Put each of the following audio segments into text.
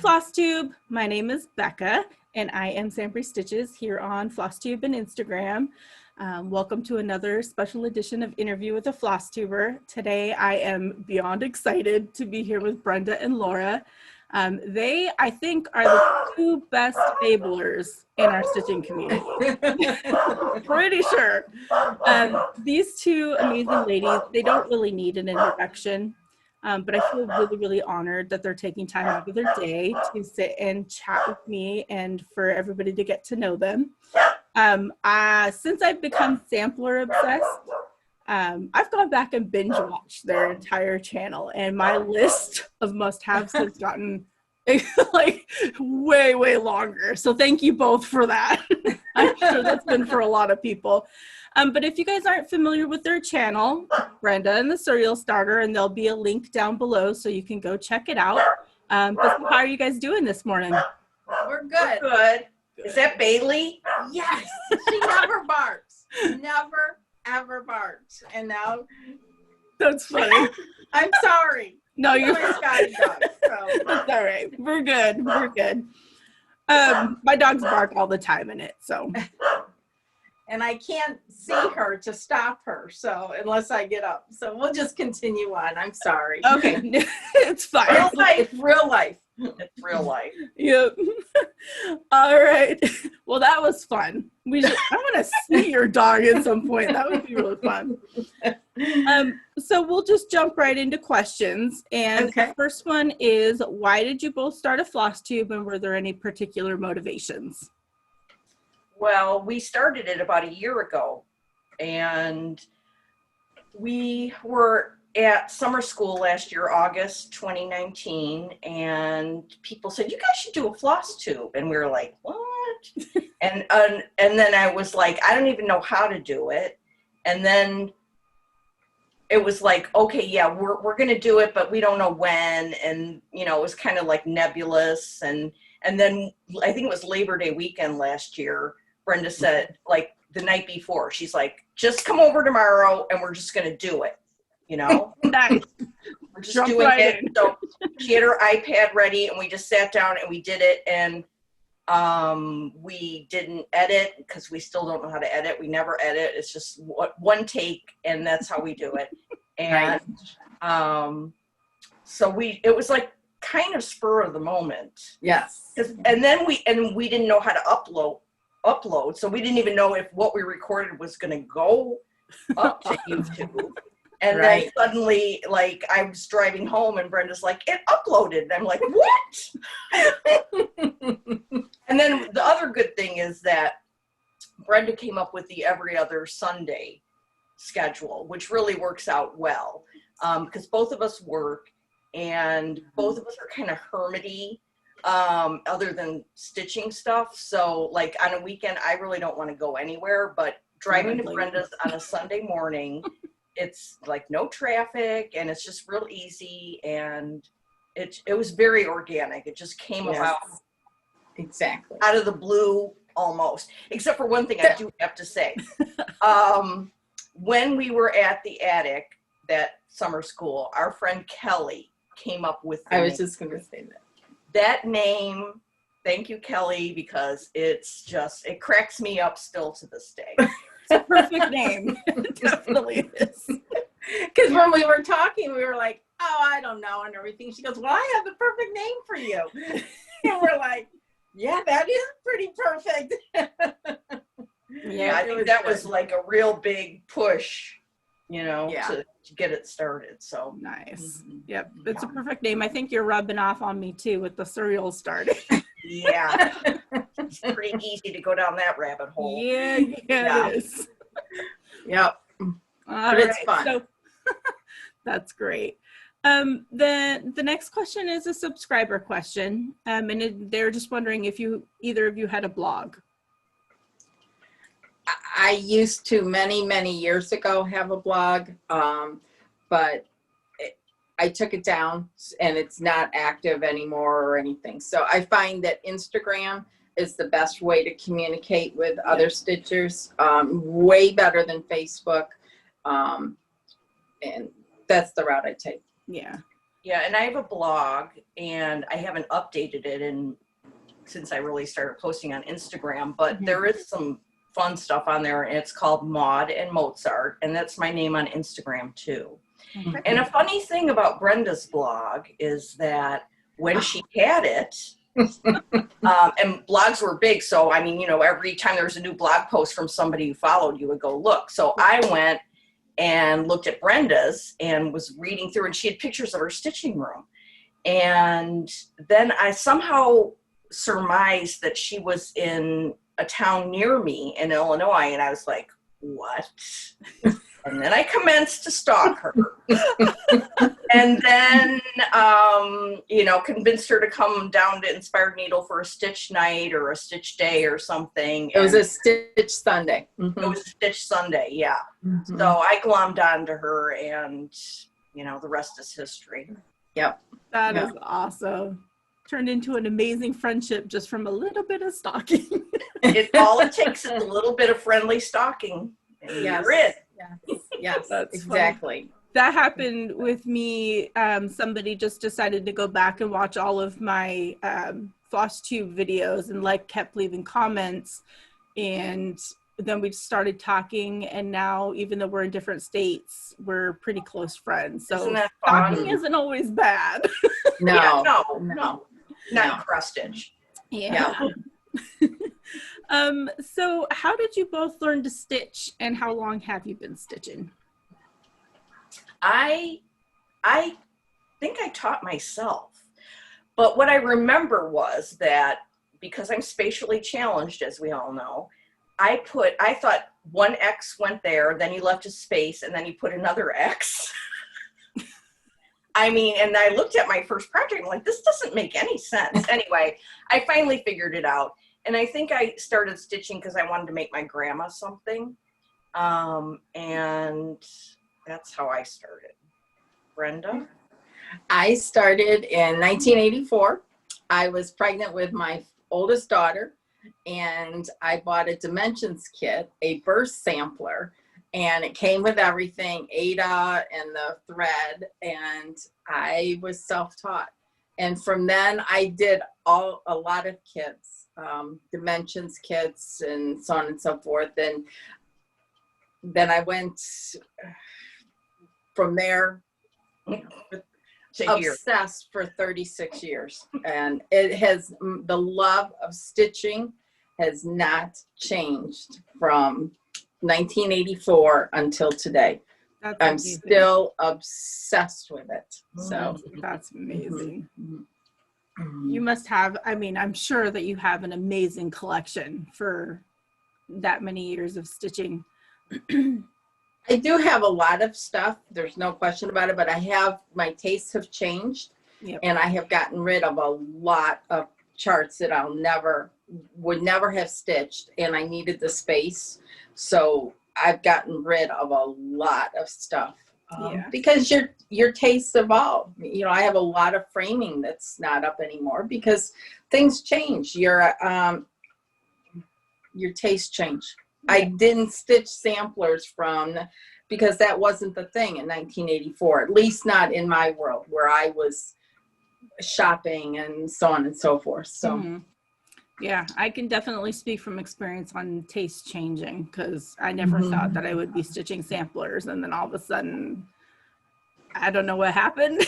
Flosstube. My name is Becca, and I am SamBrie Stitches here on Flosstube and Instagram. Welcome to another special edition of Interview with a Flosstuber. Today, I am beyond excited to be here with Brenda and Laura. They, I think, are the two best enablers in our stitching community. Pretty sure. These two amazing ladies, they don't really need an introduction. But I feel really, really honored that they're taking time out of their day to sit and chat with me and for everybody to get to know them. Since I've become sampler obsessed, I've gone back and binge watched their entire channel, and my list of must-haves has gotten like way, way longer. So thank you both for that. I'm sure that's been for a lot of people. But if you guys aren't familiar with their channel, Brenda and the Cereal Starter, and there'll be a link down below so you can go check it out. But how are you guys doing this morning? We're good. Good. Is that Bailey? Yes. She never barks. Never, ever barks. And now. That's funny. I'm sorry. No, you're Scotty dog. So. That's all right. We're good. We're good. My dogs bark all the time in it, so. And I can't see her to stop her, so unless I get up. So we'll just continue on. I'm sorry. Okay, it's fine. Real life, real life. It's real life. Yep. All right. Well, that was fun. I want to see your dog at some point. That would be really fun. So we'll just jump right into questions. And The first one is, why did you both start a Flosstube, and were there any particular motivations? Well, we started it about a year ago, and we were at summer school last year, August 2019, and people said, you guys should do a floss tube. And we were like, what? and then I was like, I don't even know how to do it. And then it was like, okay, yeah, we're going to do it, but we don't know when. And, you know, it was kind of like nebulous. And then I think it was Labor Day weekend last year. Brenda said, like, the night before, she's like, just come over tomorrow and we're just going to do it, you know? Nice. We're just doing it. So she had her iPad ready and we just sat down and we did it. And we didn't edit because we still don't know how to edit. We never edit. It's just one take, and that's how we do it. And so it was like kind of spur of the moment. Yes. And then we didn't know how to upload, so we didn't even know if what we recorded was going to go up to YouTube. And then suddenly, like, I was driving home and Brenda's like, it uploaded. And I'm like, what? And then the other good thing is that Brenda came up with the every other Sunday schedule, which really works out well, because both of us work and both of us are kind of hermity. Other than stitching stuff. So like on a weekend, I really don't want to go anywhere, but driving to Brenda's on a Sunday morning, it's like no traffic and it's just real easy. And it was very organic. It just came about exactly out of the blue almost, except for one thing I do have to say. When we were at the attic, that summer school, our friend Kelly came up with I was just going to say that name. Thank you, Kelly, because it cracks me up still to this day. It's a perfect name. It definitely is. Because when we were talking, we were like, oh, I don't know, and everything. She goes, well, I have the perfect name for you. And we're like, yeah, that is pretty perfect. Yeah, I think that was like a real big push, you know, to get it started. So nice. Yep, it's a perfect name. I think you're rubbing off on me too with the Cereal Starter. Yeah, it's pretty easy to go down that rabbit hole. Yeah, it is. Yep. But it's fun. So, that's great. The next question is a subscriber question, and they're just wondering if either of you had a blog. I used to many years ago have a blog, but I took it down and it's not active anymore or anything. So I find that Instagram is the best way to communicate with other stitchers, way better than Facebook. And that's the route I take. Yeah. Yeah, and I have a blog, and I haven't updated it since I really started posting on Instagram, but there is some fun stuff on there, and it's called Maud and Mozart, and that's my name on Instagram too. Okay. And a funny thing about Brenda's blog is that when she had it, and blogs were big, so I mean, you know, every time there was a new blog post from somebody you followed, you would go look. So I went and looked at Brenda's and was reading through, and she had pictures of her stitching room. And then I somehow surmised that she was in a town near me in Illinois, and I was like, what? And then I commenced to stalk her. And then, you know, convinced her to come down to Inspired Needle for a stitch night or a stitch day or something. It was a Stitch Sunday. It was a Stitch Sunday, yeah. So I glommed onto her, and, you know, the rest is history. Yep. That is awesome. Turned into an amazing friendship just from a little bit of stalking. All it takes is a little bit of friendly stalking, and you're in. Yes, That's exactly. That happened with me. Somebody just decided to go back and watch all of my Flosstube videos and kept leaving comments. And then we started talking, and now even though we're in different states, we're pretty close friends. So Isn't that fun? stalking isn't always bad. No, Yeah, no. not cross stitch. Yeah. So how did you both learn to stitch, and how long have you been stitching? I think I taught myself, but what I remember was that because I'm spatially challenged, as we all know, I thought one X went there, then you left a space, and then you put another X. I mean, and I looked at my first project, I'm like, this doesn't make any sense. Anyway, I finally figured it out. And I think I started stitching because I wanted to make my grandma something. And that's how I started. Brenda? I started in 1984. I was pregnant with my oldest daughter, and I bought a dimensions kit, a burst sampler, and it came with everything, Ada and the thread, and I was self-taught. And from then I did a lot of kits, dimensions kits and so on and so forth. And then I went from there, obsessed for 36 years. And it has, the love of stitching has not changed from 1984 until today. That's I'm amazing. still obsessed with it. So That's amazing. You must have, I mean, I'm sure that you have an amazing collection for that many years of stitching. I do have a lot of stuff. There's no question about it, but my tastes have changed. Yep. And I have gotten rid of a lot of charts that would never have stitched, and I needed the space. So I've gotten rid of a lot of stuff because your tastes evolve. You know, I have a lot of framing that's not up anymore because things change. Your tastes change. Yeah. I didn't stitch samplers because that wasn't the thing in 1984, at least not in my world where I was shopping and so on and so forth. So. Yeah, I can definitely speak from experience on taste changing, because I never thought that I would be stitching samplers, and then all of a sudden, I don't know what happened.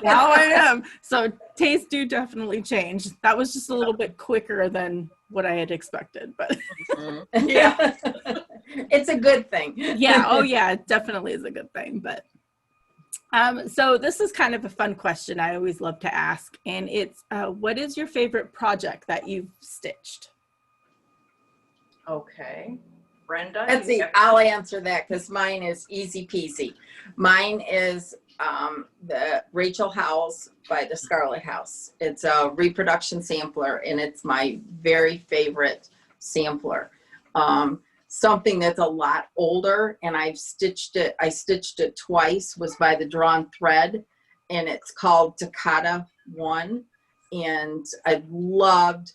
Now I am. So tastes do definitely change. That was just a little bit quicker than what I had expected, but yeah, it's a good thing. Yeah. Oh yeah, it definitely is a good thing. But so this is kind of a fun question I always love to ask, and it's what is your favorite project that you've stitched? Okay. Brenda? Let's see, I'll answer that because mine is easy peasy. Mine is the Rachel Howells by the Scarlet House. It's a reproduction sampler, and it's my very favorite sampler. Something that's a lot older, and I stitched it twice, was by the Drawn Thread, and it's called Takata 1, and I loved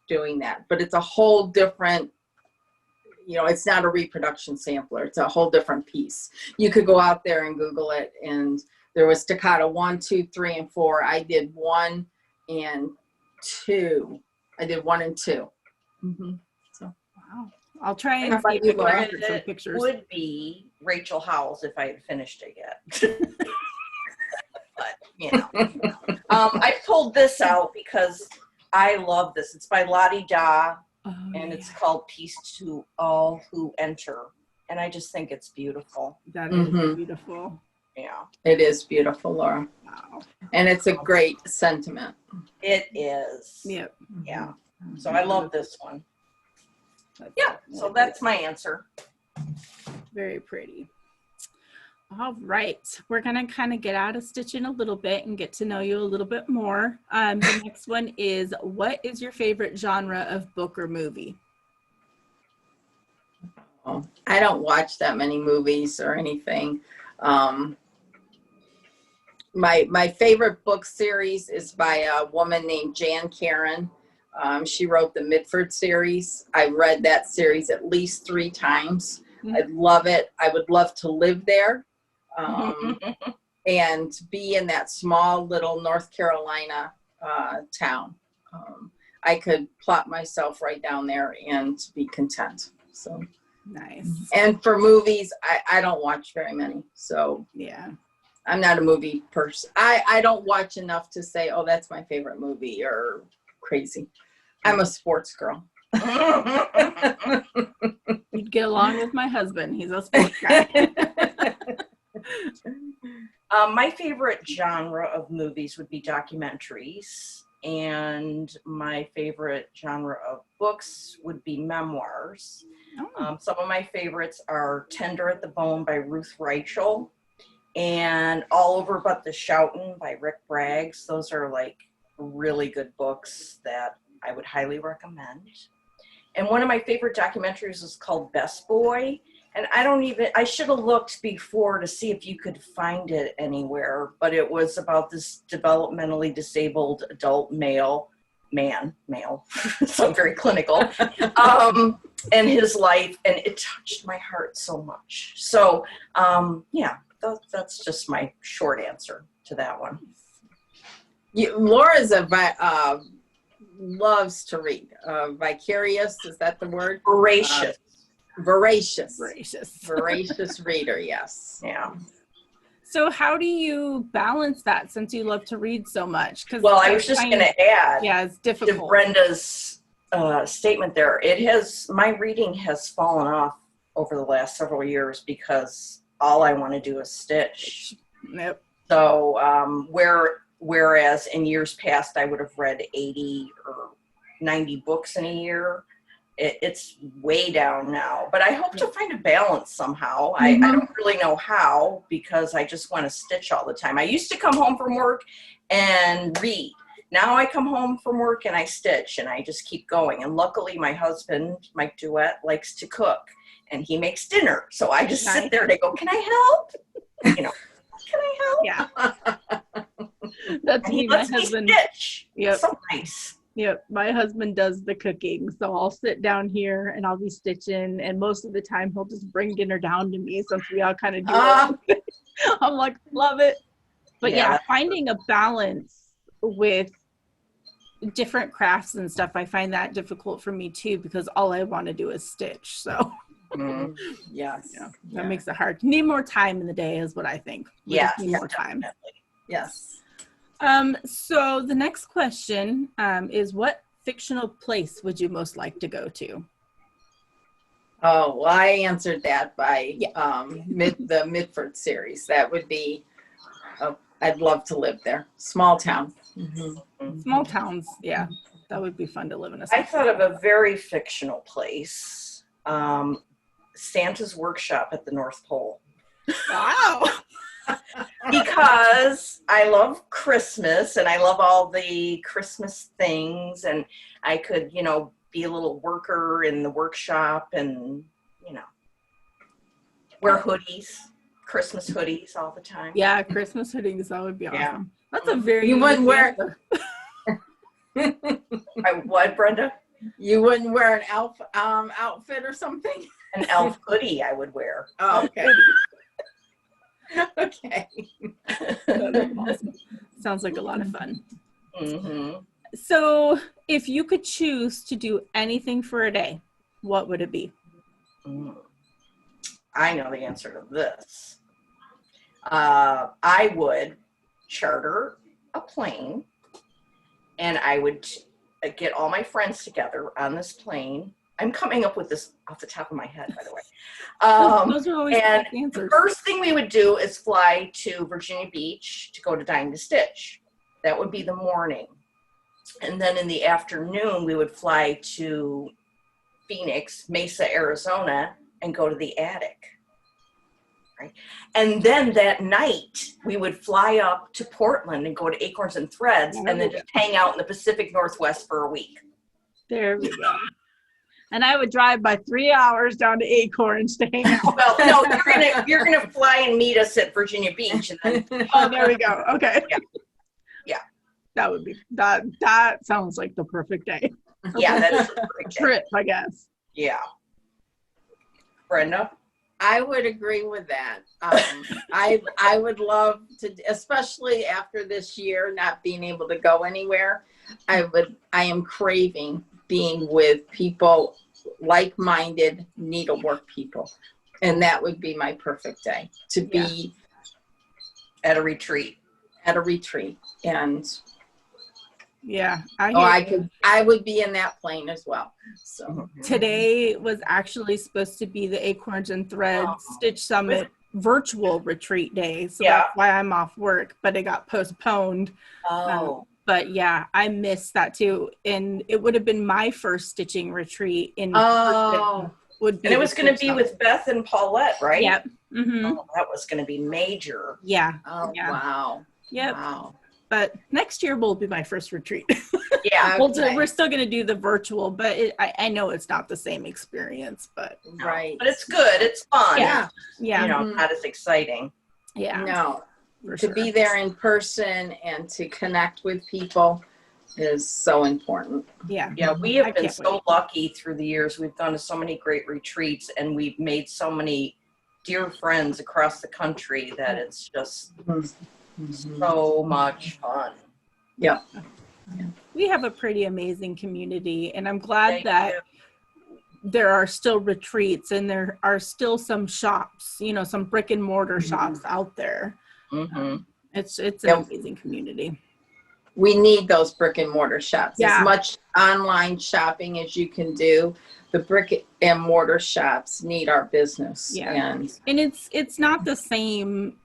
doing that. But it's a whole different, you know, it's not a reproduction sampler, it's a whole different piece. You could go out there and Google it and there was staccato 1, 2, 3, and 4. I did 1 and 2. I did 1 and 2. Mm-hmm. So Wow. I'll try and How about see you, if I Laura? can get some pictures. Would be Rachel Howells if I had finished it yet. But, you know. I pulled this out because I love this. It's by Lottie Da, and it's called Peace to All Who Enter. And I just think it's beautiful. That is beautiful. Yeah. It is beautiful, Laura. Wow. And it's a great sentiment. It is. Yep. Yeah. So I love this one. Yeah. So that's my answer. Very pretty. All right. We're going to kind of get out of stitching a little bit and get to know you a little bit more. The next one is, what is your favorite genre of book or movie? Oh, I don't watch that many movies or anything. My favorite book series is by a woman named Jan Karen. She wrote the Mitford series. I read that series at least 3 times. I love it. I would love to live there and be in that small little North Carolina town. I could plop myself right down there and be content. So nice. And for movies, I don't watch very many. So yeah, I'm not a movie person. I don't watch enough to say, oh, that's my favorite movie or crazy. I'm a sports girl. You'd get along with my husband. He's a sports guy. My favorite genre of movies would be documentaries, and my favorite genre of books would be memoirs. Some of my favorites are Tender at the Bone by Ruth Reichel and All Over But the Shoutin' by Rick Braggs. Those are like really good books that I would highly recommend. And one of my favorite documentaries is called Best Boy. And I should have looked before to see if you could find it anywhere, but it was about this developmentally disabled adult male, so very clinical, and his life, and it touched my heart so much. So, yeah, that's just my short answer to that one. Laura's loves to read. Vicarious, is that the word? Voracious reader, yes. Yeah. So how do you balance that since you love to read so much? Well, I was just going to add, yeah, it's difficult. To Brenda's statement there, my reading has fallen off over the last several years because all I want to do is stitch. Yep. So whereas in years past I would have read 80 or 90 books in a year, it's way down now. But I hope to find a balance somehow. I don't really know how, because I just want to stitch all the time. I used to come home from work and read. Now I come home from work and I stitch, and I just keep going. And luckily my husband, Mike Duet, likes to cook, and he makes dinner. So I just sit there and I go, can I help? You know, can I help? Yeah. That's and me. he My lets husband. me stitch. Yep. So nice. Yep, my husband does the cooking, so I'll sit down here and I'll be stitching, and most of the time he'll just bring dinner down to me since we all kind of do it. I'm like, love it. But yeah, finding a balance with different crafts and stuff, I find that difficult for me too, because all I want to do is stitch. So yes, that makes it hard. Need more time in the day is what I think. Yeah, need more time. Definitely. Yes. So the next question is, what fictional place would you most like to go to? Oh, well, I answered that by the Mitford series. That would be, I'd love to live there. Small town. Small towns, yeah. That would be fun to live in. I thought of a very fictional place. Santa's workshop at the North Pole. Wow. Because I love Christmas and I love all the Christmas things, and I could, be a little worker in the workshop and, wear hoodies, Christmas hoodies all the time. Yeah, Christmas hoodies, that would be awesome. Yeah. That's a very You wouldn't wear What, Brenda? You wouldn't wear an elf outfit or something? An elf hoodie I would wear. Oh, okay. Okay. That's awesome. Sounds like a lot of fun. Mm-hmm. So if you could choose to do anything for a day, what would it be? I know the answer to this. I would charter a plane, and I would get all my friends together on this plane. I'm coming up with this off the top of my head, by the way. Those are always And the answers. the first thing we would do is fly to Virginia Beach to go to Dine to Stitch. That would be the morning. And then in the afternoon, we would fly to Phoenix, Mesa, Arizona, and go to the attic. Right? And then that night, we would fly up to Portland and go to Acorns and Threads, and then just hang out in the Pacific Northwest for a week. There we go. And I would drive by 3 hours down to Acorns to hang out. Well, no, you're gonna fly and meet us at Virginia Beach, and then Oh, there we go. Okay. Yeah. That would be that sounds like the perfect day. yeah, that is a perfect day. Trip, I guess. Yeah. Brenda? I would agree with that. I would love to, especially after this year not being able to go anywhere. I am craving being with people, like-minded needlework people, and that would be my perfect day to be At a retreat. And Yeah. I would be in that plane as well. So Today was actually supposed to be the Acorns and Threads Stitch Summit virtual retreat day. So that's why I'm off work, but it got postponed. But yeah, I missed that too. And it would have been my first stitching retreat in person. And it was going to be with Beth and Paulette, right? Yep. Mm-hmm. Oh, that was going to be major. Yeah. Oh, yeah. wow. Yep. Wow. But next year will be my first retreat. Yeah. Okay. We're still going to do the virtual, but I know it's not the same experience, but. Right. But it's good. It's fun. Yeah. Yeah. You know, not as exciting. Yeah. No. For To sure. be there in person and to connect with people is so important. Yeah. Yeah, we I have been can't so wait. lucky through the years. We've gone to so many great retreats, and we've made so many dear friends across the country that it's just so much fun. Yeah. We have a pretty amazing community, and I'm glad Thank that you. there are still retreats and there are still some shops, some brick and mortar shops out there. Mm-hmm. It's an amazing community. We need those brick and mortar shops. Yeah. As much online shopping as you can do, the brick and mortar shops need our business. Yeah. And it's not the same,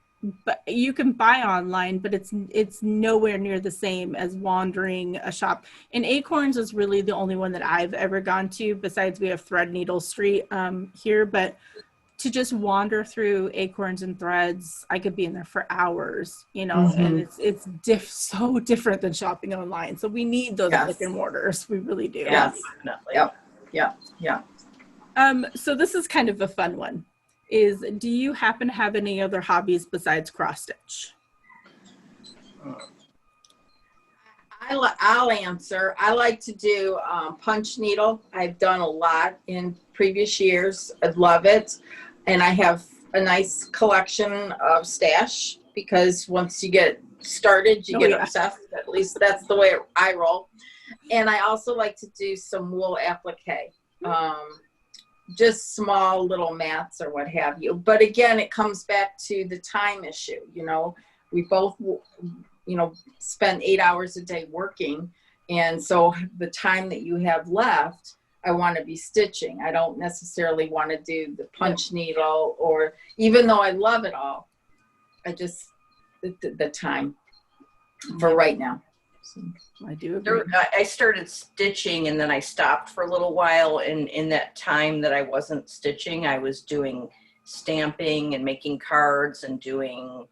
but you can buy online, but it's nowhere near the same as wandering a shop. And Acorns is really the only one that I've ever gone to, besides we have Threadneedle Street here, but to just wander through Acorns and Threads, I could be in there for hours, and it's so different than shopping online. So we need those brick and mortars. We really do. Yes. Definitely. Yeah. So this is kind of a fun one. Do you happen to have any other hobbies besides cross stitch? I'll answer. I like to do punch needle. I've done a lot in previous years. I love it. And I have a nice collection of stash because once you get started, you get obsessed. At least that's the way I roll. And I also like to do some wool applique. Just small little mats or what have you. But again, it comes back to the time issue. We both, spend 8 hours a day working. And so the time that you have left, I want to be stitching. I don't necessarily want to do the punch needle, or even though I love it all, I just, the time for right now. So. I do agree. I started stitching, and then I stopped for a little while. And in that time that I wasn't stitching, I was doing stamping and making cards and doing,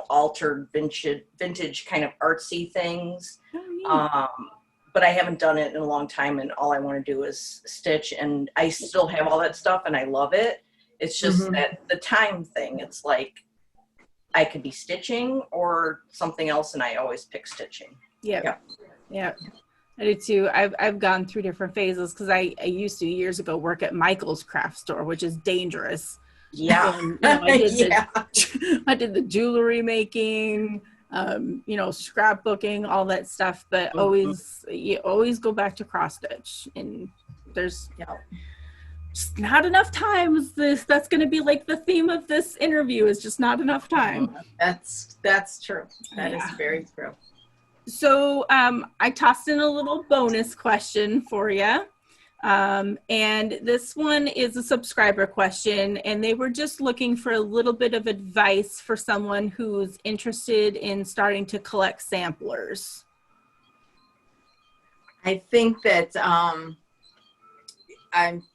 altered vintage kind of artsy things. But I haven't done it in a long time, and all I want to do is stitch. And I still have all that stuff, and I love it. It's just that the time thing. It's like I could be stitching or something else, and I always pick stitching. Yeah. I do too. I've gone through different phases because I used to years ago work at Michael's craft store, which is dangerous. Yeah. And, I did Yeah. I did the jewelry making, scrapbooking, all that stuff, but you always go back to cross stitch, and there's just not enough time. That's going to be like the theme of this interview, is just not enough time. That's true. That is very true. So I tossed in a little bonus question for you. And this one is a subscriber question, and they were just looking for a little bit of advice for someone who's interested in starting to collect samplers. I think that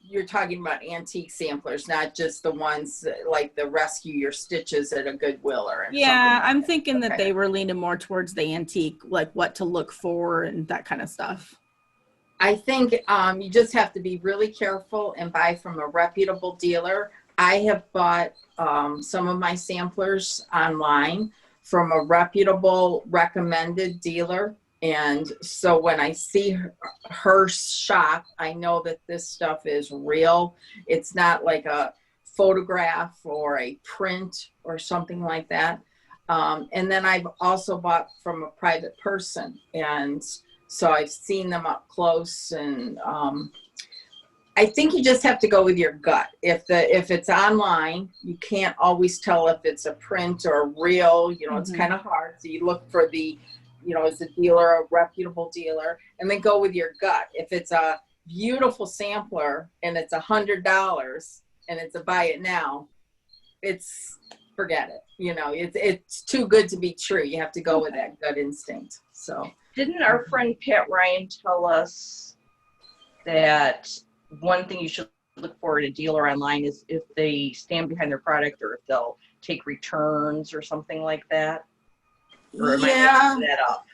you're talking about antique samplers, not just the ones like the Rescue Your Stitches at a Goodwill or something. I'm thinking that they were leaning more towards the antique, like what to look for and that kind of stuff. I think you just have to be really careful and buy from a reputable dealer. I have bought some of my samplers online from a reputable recommended dealer. And so when I see her shop, I know that this stuff is real. It's not like a photograph or a print or something like that. And then I've also bought from a private person, and so I've seen them up close. And I think you just have to go with your gut. If it's online, you can't always tell if it's a print or real. It's kind of hard. So you look for the, is the dealer a reputable dealer, and then go with your gut. If it's a beautiful sampler and it's $100 and it's a buy it now, forget it. It's too good to be true. You have to go with that gut instinct. So didn't our friend Pat Ryan tell us that one thing you should look for in a dealer online is if they stand behind their product, or if they'll take returns or something like that? Or am I making that up?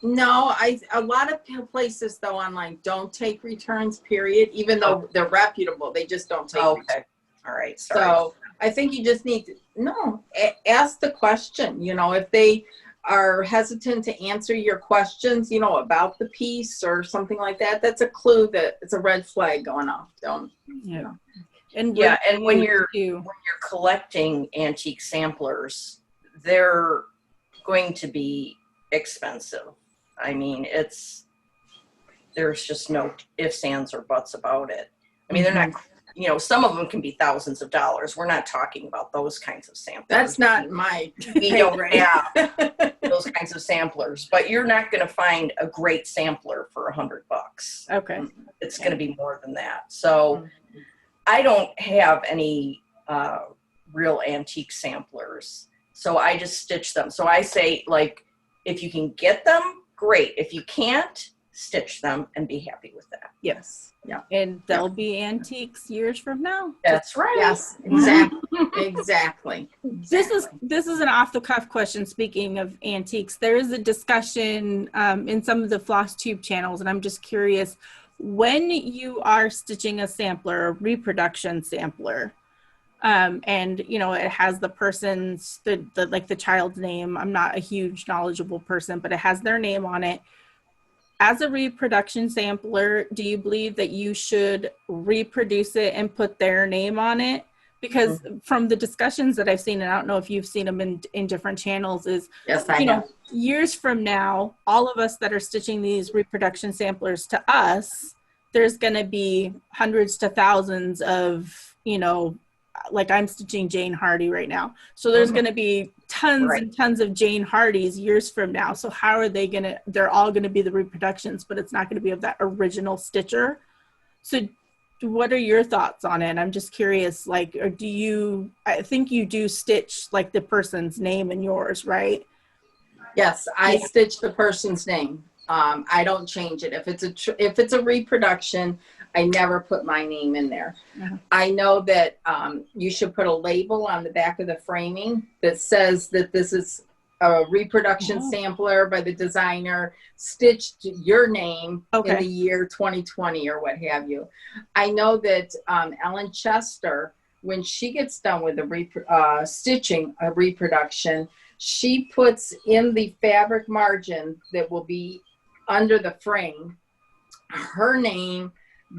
No, a lot of places though online don't take returns, period. Even though they're reputable, they just don't take returns. All right. Sorry. So I think you just need to ask the question. If they are hesitant to answer your questions, about the piece or something like that, that's a clue that it's a red flag going off. Don't. Yeah. And when you're collecting antique samplers, they're going to be expensive. I mean, there's just no ifs, ands, or buts about it. I mean, they're not, some of them can be thousands of dollars. We're not talking about those kinds of samplers. That's not my. We don't have those kinds of samplers, but you're not going to find a great sampler for $100. Okay. It's going to be more than that. So I don't have any real antique samplers. So I just stitch them. So I say, like, if you can get them, great. If you can't, stitch them and be happy with that. Yes. Yeah. And they'll be antiques years from now. That's right. Yes, exactly. Exactly. This is an off the cuff question. Speaking of antiques, there is a discussion in some of the Flosstube channels, and I'm just curious, when you are stitching a sampler, a reproduction sampler, and it has the person's the child's name. I'm not a huge knowledgeable person, but it has their name on it. As a reproduction sampler, do you believe that you should reproduce it and put their name on it? Because from the discussions that I've seen, and I don't know if you've seen them in different channels, is yes, I know. Years from now, all of us that are stitching these reproduction samplers, to us, there's going to be hundreds to thousands of, like I'm stitching Jane Hardy right now. So there's going to be tons and tons of Jane Hardys years from now. So how are they they're all going to be the reproductions, but it's not going to be of that original stitcher. So what are your thoughts on it? I'm just curious, I think you do stitch like the person's name and yours, right? Yes, I stitch the person's name. I don't change it. If it's a reproduction, I never put my name in there. I know that you should put a label on the back of the framing that says that this is a reproduction sampler by the designer, stitched your name in the year 2020 or what have you. I know that Ellen Chester, when she gets done with stitching a reproduction, she puts in the fabric margin that will be under the frame her name,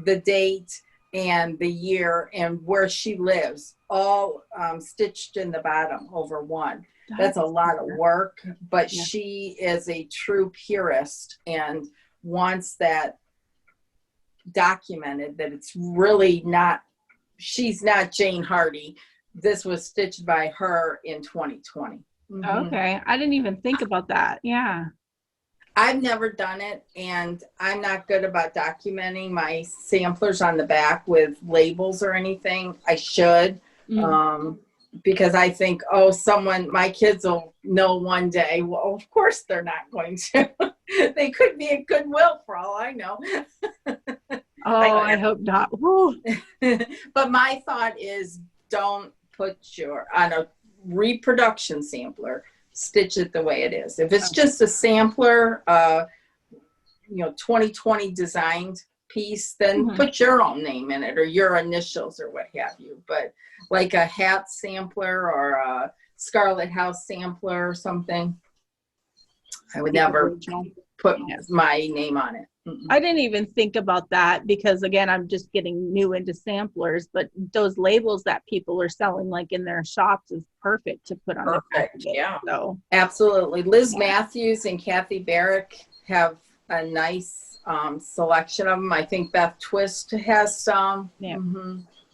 the date, and the year and where she lives, all stitched in the bottom over one. That's a lot of work, but Yeah. she is a true purist and wants that documented, that it's really not, she's not Jane Hardy. This was stitched by her in 2020. Okay. I didn't even think about that. Yeah. I've never done it, and I'm not good about documenting my samplers on the back with labels or anything. I should, because I think, oh, my kids will know one day. Well, of course they're not going to. They could be at Goodwill for all I know. Oh, I hope not. Woo. But my thought is, don't put on a reproduction sampler, stitch it the way it is. If it's just a sampler, 2020 designed piece, then put your own name in it or your initials or what have you. But like a hat sampler or a Scarlet House sampler or something, I would never put my name on it. I didn't even think about that because, again, I'm just getting new into samplers, but those labels that people are selling like in their shops is perfect to put on the back of it. Yeah. So absolutely. Liz Matthews and Kathy Barrick have a nice selection of them. I think Beth Twist has some. Yeah.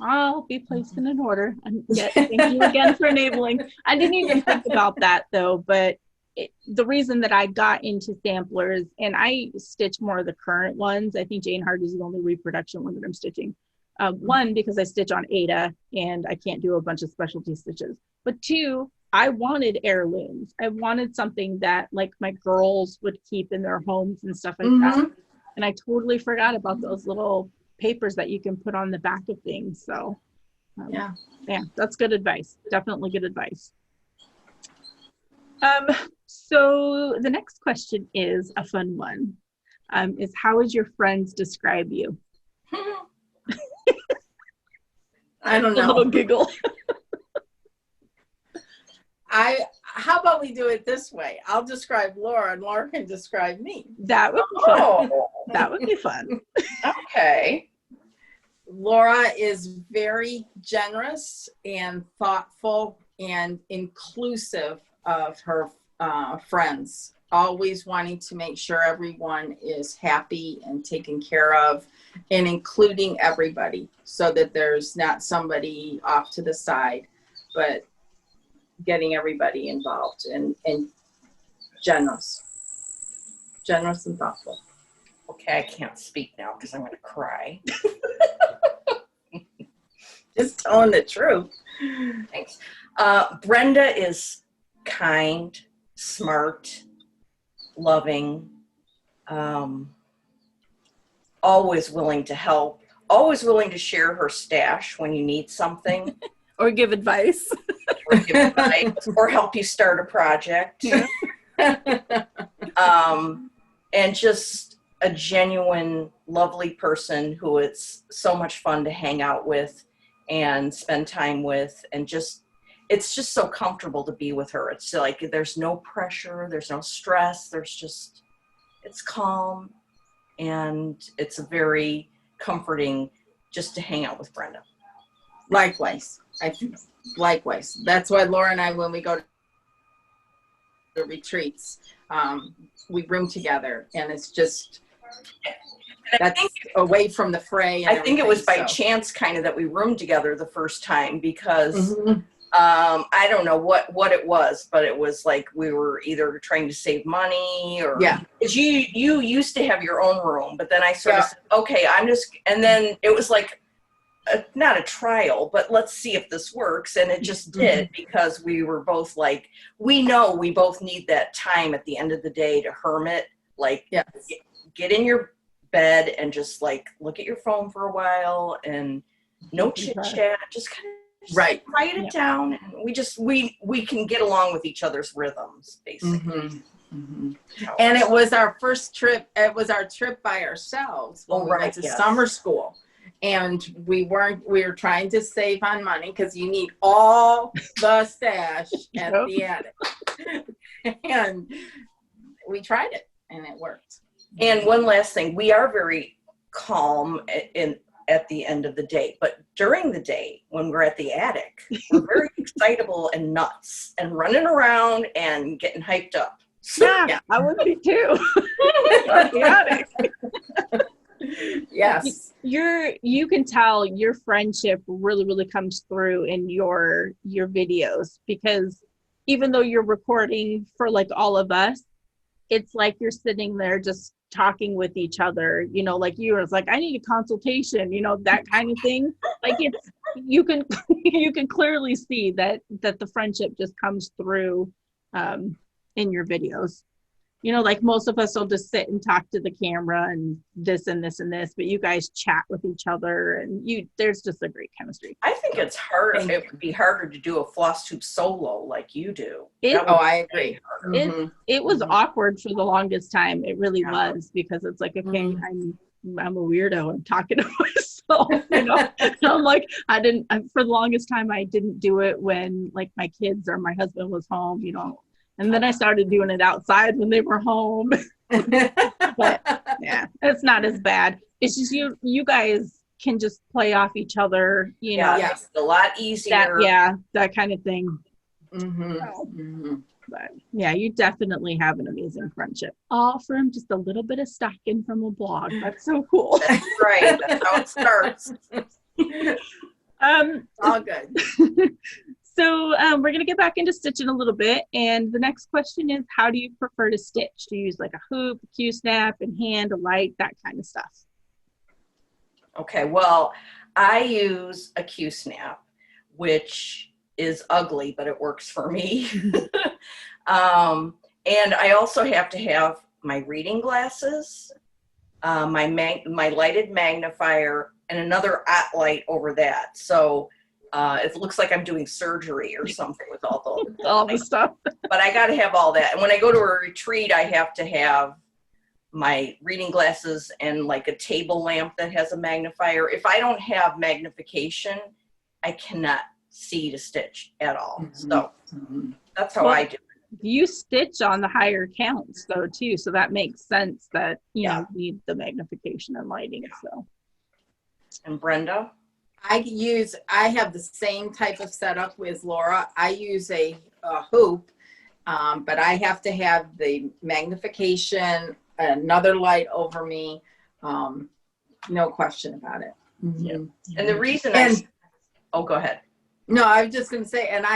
I'll be placing an order. Thank you again for enabling. I didn't even think about that though, but the reason that I got into samplers, and I stitch more of the current ones, I think Jane Hardy is the only reproduction one that I'm stitching. One, because I stitch on Ada and I can't do a bunch of specialty stitches. But two, I wanted heirlooms. I wanted something that like my girls would keep in their homes and stuff like that. And I totally forgot about those little papers that you can put on the back of things. So yeah, that's good advice. Definitely good advice. So the next question is a fun one. Is how would your friends describe you? I don't know. A little giggle. How about we do it this way? I'll describe Laura and Laura can describe me. That would be fun. That would be fun. Okay. Laura is very generous and thoughtful and inclusive of her friends, always wanting to make sure everyone is happy and taken care of and including everybody so that there's not somebody off to the side, but getting everybody involved and generous and thoughtful. Okay, I can't speak now because I'm going to cry. Just telling the truth. Thanks. Brenda is kind, smart, loving, always willing to help, always willing to share her stash when you need something. Or give advice. Or give advice, or help you start a project. Yeah. And just a genuine, lovely person who it's so much fun to hang out with and spend time with, and it's just so comfortable to be with her. It's like there's no pressure, there's no stress, it's calm, and it's very comforting just to hang out with Brenda. Likewise. I think likewise. That's why Laura and I, when we go to retreats, we room together, and it's just that's away from the fray. I think it was by chance kind of that we roomed together the first time because I don't know what it was, but it was like we were either trying to save money or because you used to have your own room, but then I sort of said, okay, and then it was like not a trial, but let's see if this works. And it just did, because we were both like, we know we both need that time at the end of the day to hermit, like get in your bed and just like look at your phone for a while and no chit chat, just kind of quiet it down. And we can get along with each other's rhythms, basically. And it was our first trip. It was our trip by ourselves when we went to summer school. And we were trying to save on money because you need all the stash at the attic. And we tried it and it worked. And one last thing, we are very calm at the end of the day. But during the day, when we're at the attic, we're very excitable and nuts and running around and getting hyped up. So, Yeah, I would be too. Chaotic. Yes. You can tell your friendship really comes through in your videos, because even though you're recording for like all of us, it's like you're sitting there just talking with each other, you know, like you was like, I need a consultation, you know, that kind of thing. Like it's, you can clearly see that the friendship just comes through in your videos. You know, like most of us will just sit and talk to the camera and this and this and this, but you guys chat with each other, and there's just a great chemistry. I think it's hard. It would be harder to do a Flosstube solo like you do. I agree. It was awkward for the longest time. It really was, because it's like, okay, I'm a weirdo. I'm talking to myself, you know. So I'm like, for the longest time, I didn't do it when like my kids or my husband was home, you know. And then I started doing it outside when they were home. But yeah, it's not as bad. It's just you guys can just play off each other, you know. Yeah, it's a lot easier. That kind of thing. But yeah, you definitely have an amazing friendship. All from just a little bit of stocking from a blog. That's so cool. That's right. That's how it starts. All good. So we're going to get back into stitching a little bit. And the next question is, how do you prefer to stitch? Do you use like a hoop, a Q-snap, and hand, a light, that kind of stuff? Okay, well, I use a Q-snap, which is ugly, but it works for me. And I also have to have my reading glasses, my lighted magnifier, and another light over that. So it looks like I'm doing surgery or something with all the stuff. But I got to have all that. And when I go to a retreat, I have to have my reading glasses and like a table lamp that has a magnifier. If I don't have magnification, I cannot see to stitch at all. So that's how I do it. You stitch on the higher counts though too, so that makes sense that you know, need the magnification and lighting. So. And Brenda? I have the same type of setup with Laura. I use a hoop, but I have to have the magnification, another light over me. No question about it. And the reason go ahead. No, I was just going to say, and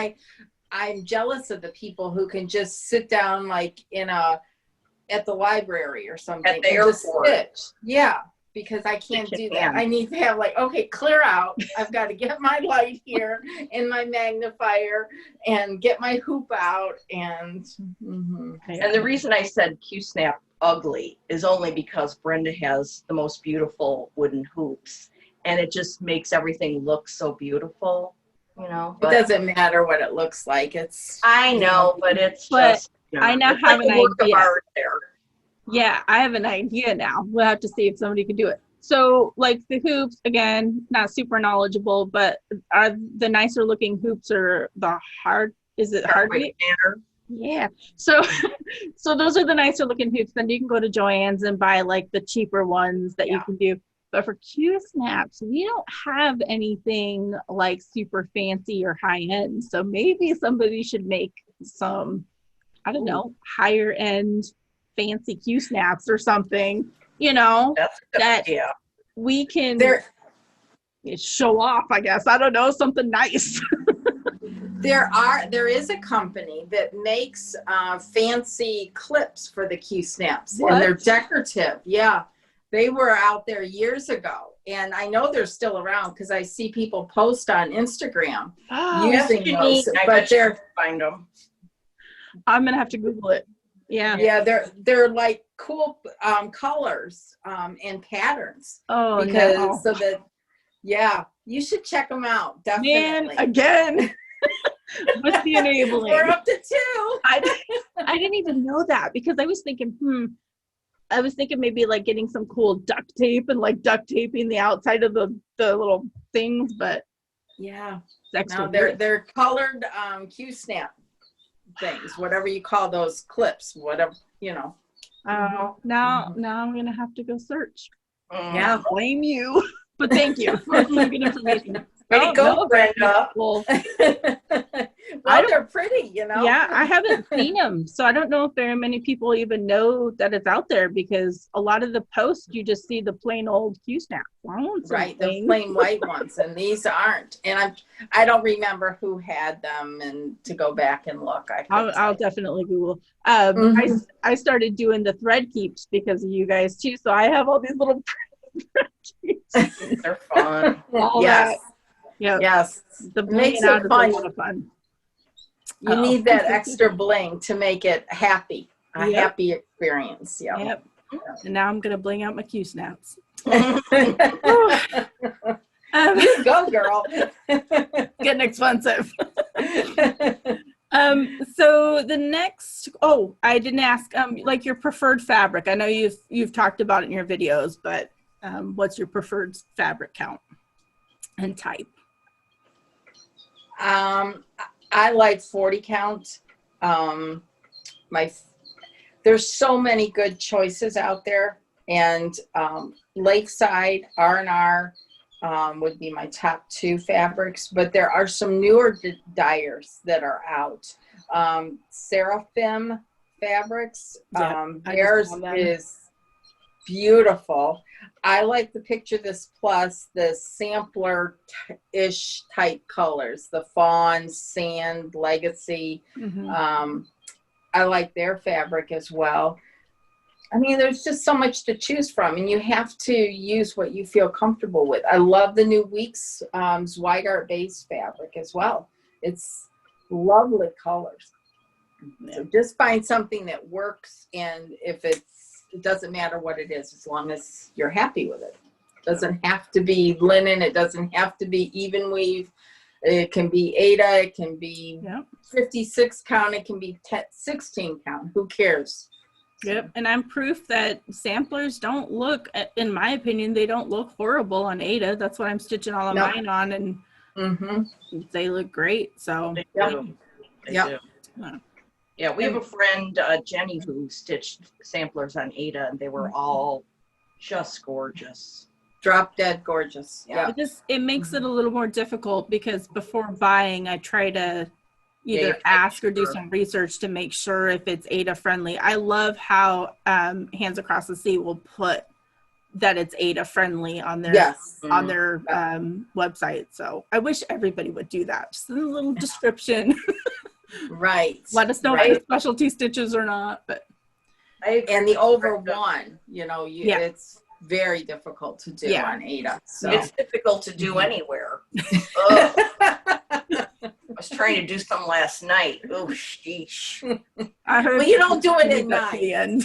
I'm jealous of the people who can just sit down like at the library or something. At the airport. Stitch. Yeah. Because I can't do that. I need to have like, okay, clear out. I've got to get my light here and my magnifier and get my hoop out. And the reason I said Q-snap ugly is only because Brenda has the most beautiful wooden hoops, and it just makes everything look so beautiful, you know. But it doesn't matter what it looks like. I know, but it's just, I now have an idea. There. Yeah, I have an idea now. We'll have to see if somebody can do it. So like the hoops, again, not super knowledgeable, but are the nicer looking hoops or the hard, is it hard? Yeah. So those are the nicer looking hoops. Then you can go to Joann's and buy like the cheaper ones that you can do. But for Q-snaps, we don't have anything like super fancy or high end. So maybe somebody should make some, I don't know, higher end fancy Q-snaps or something, you know, we can show off, I guess. I don't know, something nice. There is a company that makes fancy clips for the Q-snaps, and they're decorative. Yeah, they were out there years ago, and I know they're still around because I see people post on Instagram using those. But find them. I'm gonna have to Google it. Yeah, they're like cool colors and patterns. Oh, because so that you should check them out. Definitely. Man, again. What's the enabling? We're up to 2. I didn't even know that, because I was thinking, maybe like getting some cool duct tape and like duct taping the outside of the little things, but they're colored Q-snap things, whatever you call those clips, whatever, you know. Now I'm gonna have to go search. Yeah, blame you. but thank you for the good information. Way to go, Brenda. Well, Well, they're pretty, you know. yeah, I haven't seen them, so I don't know if very many people even know that it's out there, because a lot of the posts you just see the plain old Q snaps. Right, the plain white ones, and these aren't. And I don't remember who had them, and to go back and look. I'll definitely Google. Mhm. I started doing the thread keeps because of you guys too, so I have all these little thread keeps. They're fun. All Yes. that. Yeah. Yes. The It makes blinging it out is fun. a lot of fun. You need that extra bling to make it happy, a Yep. happy experience. Yeah. Yep. And now I'm gonna bling out my Q snaps. You go, girl. Getting expensive. So the next, I didn't ask, like your preferred fabric. I know you've talked about it in your videos, but what's your preferred fabric count and type? I like 40 count. There's so many good choices out there, and Lakeside R&R would be my top 2 fabrics, but there are some newer dyers that are out. Seraphim Fabrics, theirs is beautiful. I like the Picture This Plus, the sampler-ish type colors, the fawn, sand, legacy. Mm-hmm. I like their fabric as well. I mean, there's just so much to choose from, and you have to use what you feel comfortable with. I love the new Weeks Zweigart base fabric as well. It's lovely colors. So just find something that works, and if it doesn't matter what it is, as long as you're happy with it. It doesn't have to be linen. It doesn't have to be even weave. It can be Aida. It can be 56 count. It can be 16 count. Who cares? Yep. And I'm proof that samplers don't look, in my opinion, they don't look horrible on Aida. That's what I'm stitching all of mine on, and they look great. So They do. Yeah, we have a friend, Jenny, who stitched samplers on Aida, and they were all just gorgeous. Drop dead gorgeous. Yeah. It makes it a little more difficult, because before buying, I try to either ask or do some research to make sure if it's Aida friendly. I love how Hands Across the Sea will put that it's Aida friendly on their website. So I wish everybody would do that. Just a little description. Right. Let us know if it's specialty stitches or not. But and the over one, it's very difficult to do on Aida. So it's difficult to do anywhere. I was trying to do some last night. Oh, sheesh. I heard you don't do it at night. The end.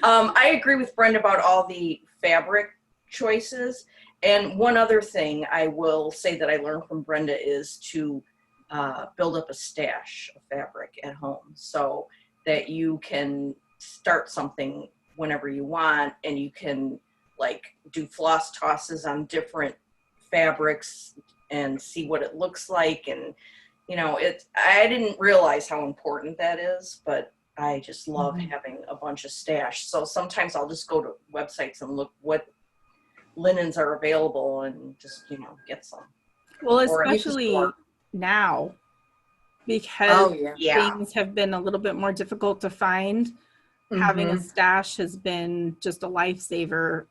I agree with Brenda about all the fabric choices. And one other thing I will say that I learned from Brenda is to build up a stash of fabric at home, so that you can start something whenever you want, and you can like do floss tosses on different fabrics and see what it looks like. And I didn't realize how important that is, but I just love having a bunch of stash. So sometimes I'll just go to websites and look what linens are available and just get some. Well, especially now, because things have been a little bit more difficult to find. Having a stash has been just a lifesaver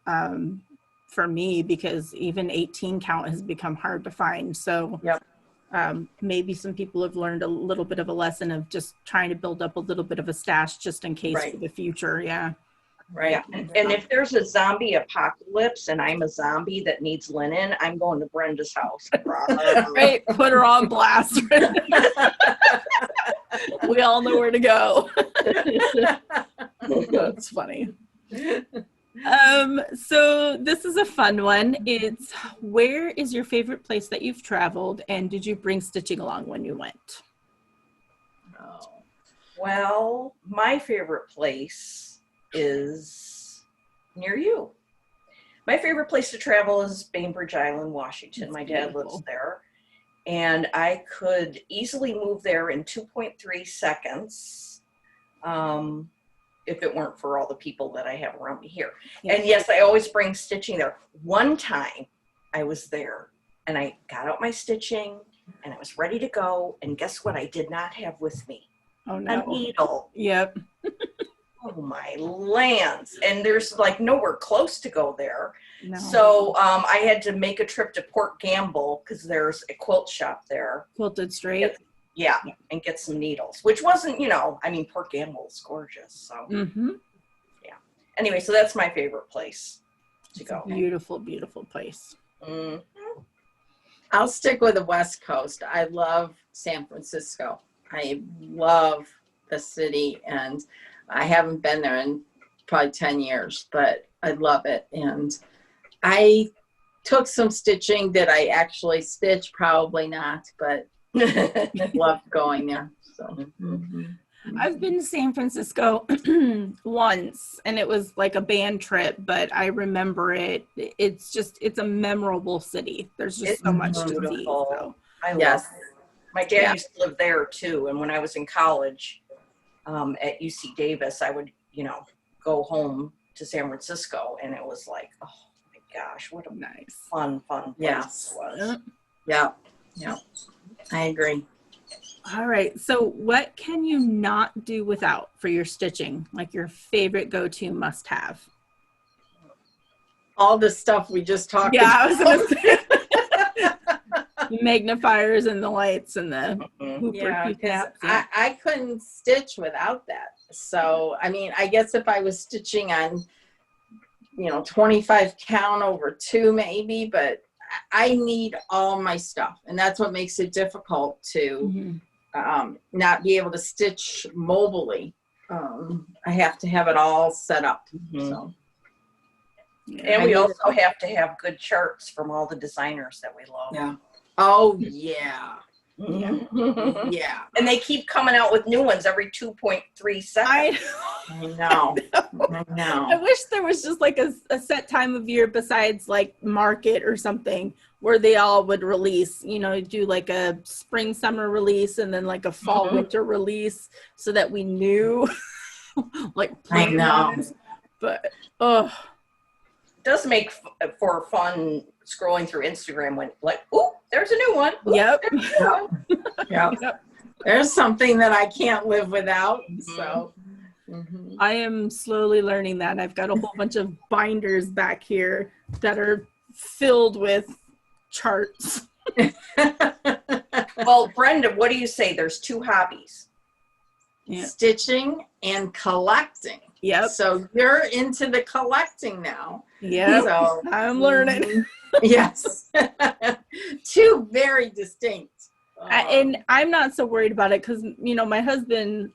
for me, because even 18 count has become hard to find. So maybe some people have learned a little bit of a lesson of just trying to build up a little bit of a stash just in case for the future. Yeah. Right. And if there's a zombie apocalypse and I'm a zombie that needs linen, I'm going to Brenda's house. Right. Put her on blast. We all know where to go. That's funny. So this is a fun one. It's, where is your favorite place that you've traveled, and did you bring stitching along when you went? Well, my favorite place is near you. My favorite place to travel is Bainbridge Island, Washington. That's my dad lives there, and I could easily move there in 2.3 seconds. if it weren't for all the people that I have around me here. Yeah. And yes, I always bring stitching there. One time I was there and I got out my stitching and I was ready to go. And guess what I did not have with me? Oh A no. needle. Yep. Oh my lands. And there's like nowhere close to go there. No. So I had to make a trip to Port Gamble because there's a quilt shop there. Quilted Straight. Yeah, and get some needles, which wasn't, I mean, Port Gamble is gorgeous. So Mm-hmm. yeah. Anyway, so that's my favorite place to go. Beautiful, beautiful place. Mm. I'll stick with the West Coast. I love San Francisco. I love the city, and I haven't been there in probably 10 years, but I love it. And I took some stitching. Did I actually stitch? Probably not, but loved going there. So I've been to San Francisco once, and it was like a band trip, but I remember it. It's a memorable city. There's just It's so much to see. beautiful. So. I love yes. it. My dad used to live there too. And when I was in college at UC Davis, I would, go home to San Francisco, and it was like, oh my gosh, what a Nice. fun place Yes. it was. Yeah. I agree. All right. So what can you not do without for your stitching? Like your favorite go-to must have? All the stuff we just talked Yeah, about. I was going to say. The magnifiers and the lights and the hooper Yeah, because caps. Yeah. I couldn't stitch without that. So, I mean, I guess if I was stitching on, 25 count over 2 maybe, but I need all my stuff. And that's what makes it difficult to not be able to stitch mobilely. I have to have it all set up. So. Yeah. And we also have to have good charts from all the designers that we love. Yeah. Oh, yeah. Mhm. Yeah. And they keep coming out with new ones every 2.3 seconds. I know. I I know. wish there was just like a set time of year besides like market or something where they all would release, do like a spring, summer release and then like a fall, winter release so that we knew like I know. plans. But, oh, It does make for fun scrolling through Instagram when like, oh, there's a new one. Ooh, yep. there's a new one. Yeah. Yep. There's something that I can't live without. So. I am slowly learning that. I've got a whole bunch of binders back here that are filled with charts. Well, Brenda, what do you say? There's 2 hobbies. Yeah. Stitching and collecting. Yep. So you're into the collecting now. Yep. So I'm learning. Yes. 2 very distinct. And I'm not so worried about it because, my husband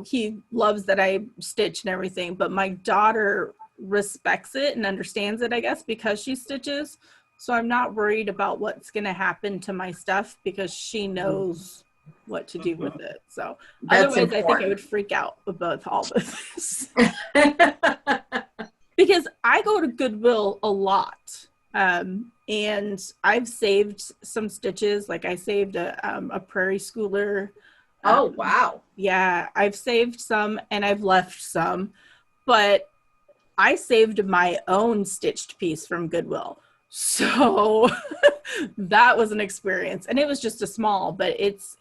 he loves that I stitch and everything, but my daughter respects it and understands it, I guess, because she stitches. So I'm not worried about what's going to happen to my stuff because she knows what to do with it. So That's otherwise, I think I important. would freak out about all this. Because I go to Goodwill a lot. And I've saved some stitches. Like I saved a Prairie Schooler. Oh, wow. Yeah, I've saved some and I've left some. But I saved my own stitched piece from Goodwill. So that was an experience. And it was just a small, but it's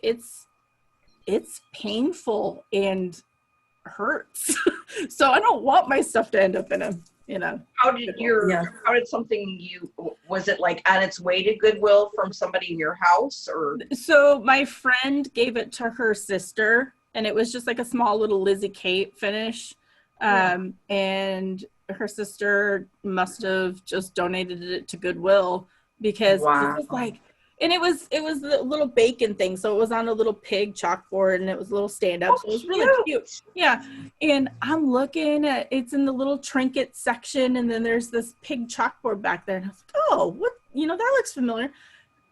painful and hurts. So I don't want my stuff to end up in a How did something was it like on its way to Goodwill from somebody in your house or? So my friend gave it to her sister and it was just like a small little Lizzie Kate finish. And her sister must have just donated it to Goodwill because it was like, and it was the little bacon thing. So it was on a little pig chalkboard and it was a little stand up. So it was really cute. Yeah. And I'm looking at, it's in the little trinket section. And then there's this pig chalkboard back there. And I was like, oh, what, that looks familiar.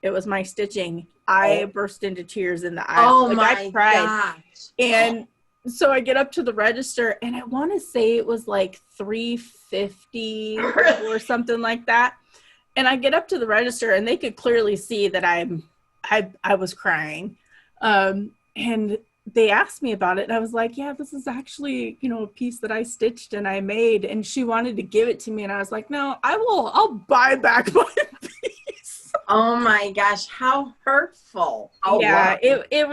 It was my stitching. I burst into tears in the eyes. Oh, I cried. gosh. And so I get up to the register and I want to say it was like $3.50 or something like that. And I get up to the register and they could clearly see that I was crying. And they asked me about it, and I was like, yeah, this is actually, you know, a piece that I stitched and I made, and she wanted to give it to me, and I was like, no, I'll buy back my piece. Oh my gosh, how hurtful. Oh, Yeah, wow. it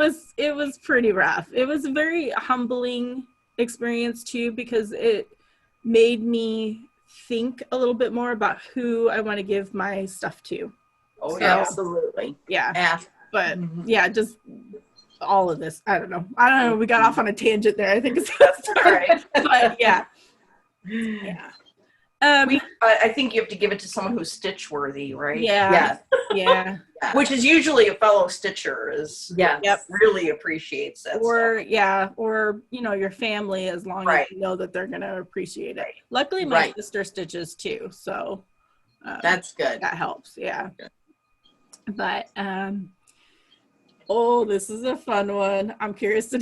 was pretty rough. It was a very humbling experience too, because it made me think a little bit more about who I want to give my stuff to. Oh, So, yeah. Absolutely. yeah. But Mhm. yeah, just all of this. I don't know. We got off on a tangent there. I think it's All right. but yeah. I think you have to give it to someone who's stitch worthy, right? Yeah. Yes. Yeah. Which is usually a fellow stitcher is Yes. Yep. really appreciates that Or stuff. yeah, or you know, your family, as long as Right. you know that they're gonna appreciate it. Right. Luckily, my Right. sister stitches too, so That's good. that helps. Yeah. Good. But oh, this is a fun one. I'm curious to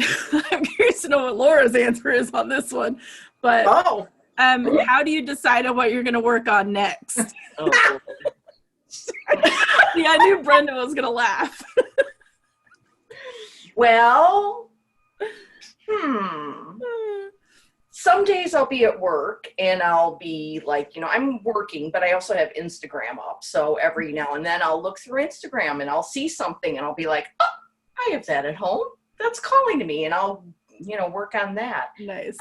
know what Laura's answer is on this one. But Oh, how do you decide on what you're gonna work on next? Oh. Yeah, I knew Brenda was gonna laugh. Well, some days I'll be at work and I'll be like, you know, I'm working, but I also have Instagram up. So every now and then I'll look through Instagram and I'll see something and I'll be like, oh, I have that at home. That's calling to me. And I'll, you know, work on that. Nice.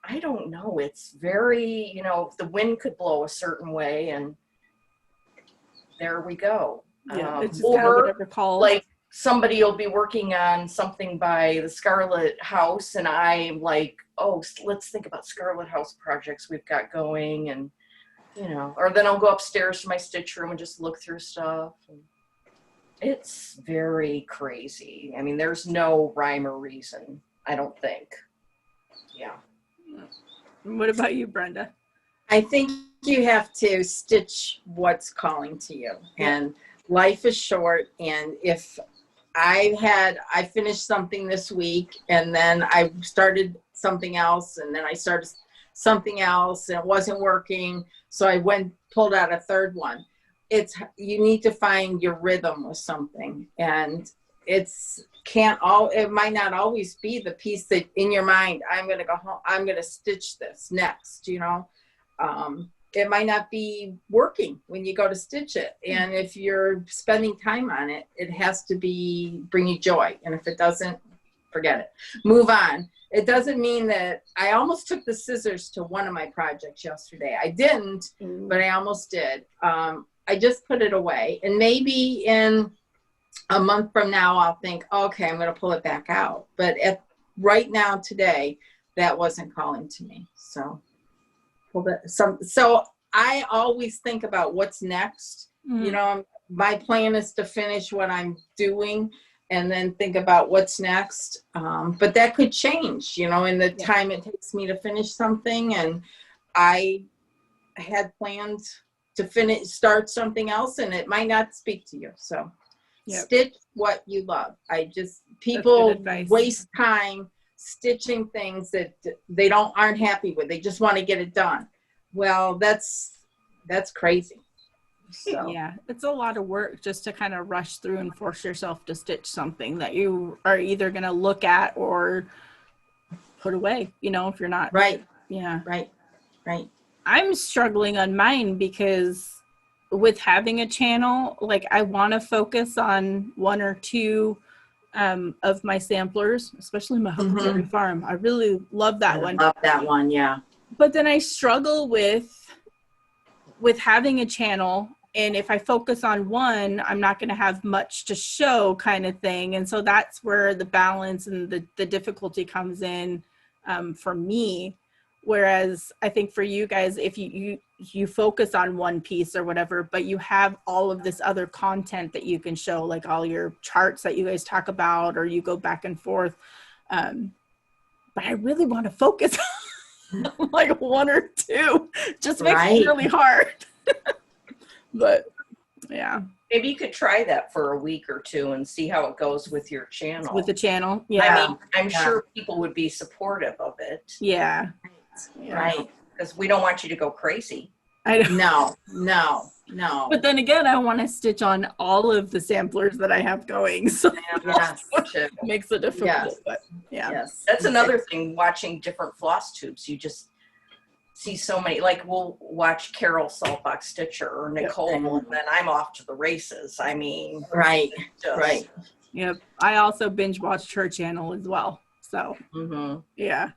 I don't know. It's very, you know, the wind could blow a certain way and there we go. Yeah, it's just kind of whatever calls. Like somebody will be working on something by the Scarlet House and I'm like, oh, let's think about Scarlet House projects we've got going, and you know, or then I'll go upstairs to my stitch room and just look through stuff. And it's very crazy. I mean, there's no rhyme or reason, I don't think. Yeah. What about you, Brenda? I think you have to stitch what's calling to you. And life is short. And if I finished something this week and then I started something else and then I started something else and it wasn't working. So I pulled out a third one. You need to find your rhythm with something, and it might not always be the piece that in your mind, I'm going to go home, I'm going to stitch this next, you know. It might not be working when you go to stitch it. And if you're spending time on it, it has to bring you joy. And if it doesn't, forget it. Move on. It doesn't mean that I almost took the scissors to one of my projects yesterday. I didn't, but I almost did. I just put it away. And maybe in a month from now, I'll think, okay, I'm going to pull it back out. But right now, today, that wasn't calling to me. So I always think about what's next. You know, my plan is to finish what I'm doing and then think about what's next. But that could change, you know, in the time it takes me to finish something. And I had planned to start something else, and it might not speak to you. So stitch what you love. People waste time stitching things that they aren't happy with. They just want to get it done. Well, that's crazy. So. Yeah, it's a lot of work just to kind of rush through and force yourself to stitch something that you are either going to look at or put away, you know, if you're not. Right. Yeah. Right. I'm struggling on mine because with having a channel, like I want to focus on one or two of my samplers, especially my Huckleberry Farm. I really love that one. Love that one, yeah. But then I struggle with having a channel, and if I focus on one, I'm not going to have much to show, kind of thing. And so that's where the balance and the difficulty comes in for me. Whereas I think for you guys, if you focus on one piece or whatever, but you have all of this other content that you can show, like all your charts that you guys talk about, or you go back and forth. But I really want to focus on like one or two. Just makes it really hard. But yeah. Maybe you could try that for a week or two and see how it goes with your channel. With the channel, yeah. I mean, I'm sure people would be supportive of it. Yeah. Right. Because we don't want you to go crazy. I don't. No. No. But then again, I want to stitch on all of the samplers that I have going, so Yes. it makes it difficult. Yes. But yeah, Yes. That's another thing, watching different floss tubes. You just see so many, like we'll watch Carol Saltbox Stitcher or Nicole, and then I'm off to the races. I mean, Right. just, Right. yep. I also binge watched her channel as well. So yeah,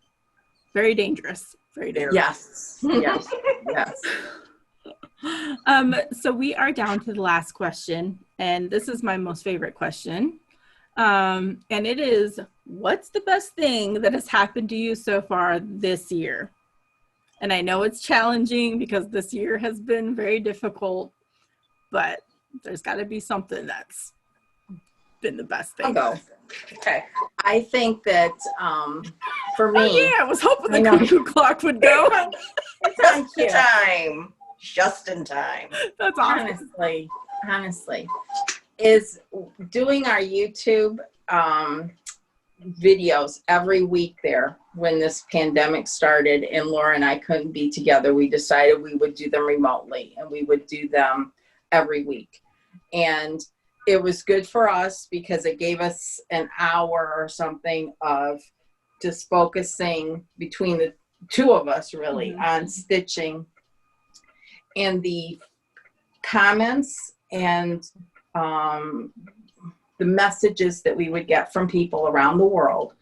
very dangerous. Very dangerous. Yes. Yes. Yes. So we are down to the last question, and this is my most favorite question. And it is, what's the best thing that has happened to you so far this year? And I know it's challenging because this year has been very difficult, but there's got to be something that's been the best thing. I'll go. okay. I think that for me, Oh yeah, I was hoping the cuckoo clock would go. Just in time. Just in time. That's awesome. honestly, is doing our YouTube videos every week there when this pandemic started and Laura and I couldn't be together. We decided we would do them remotely and we would do them every week. And it was good for us because it gave us an hour or something of just focusing between the two of us really on stitching. And the comments and the messages that we would get from people around the world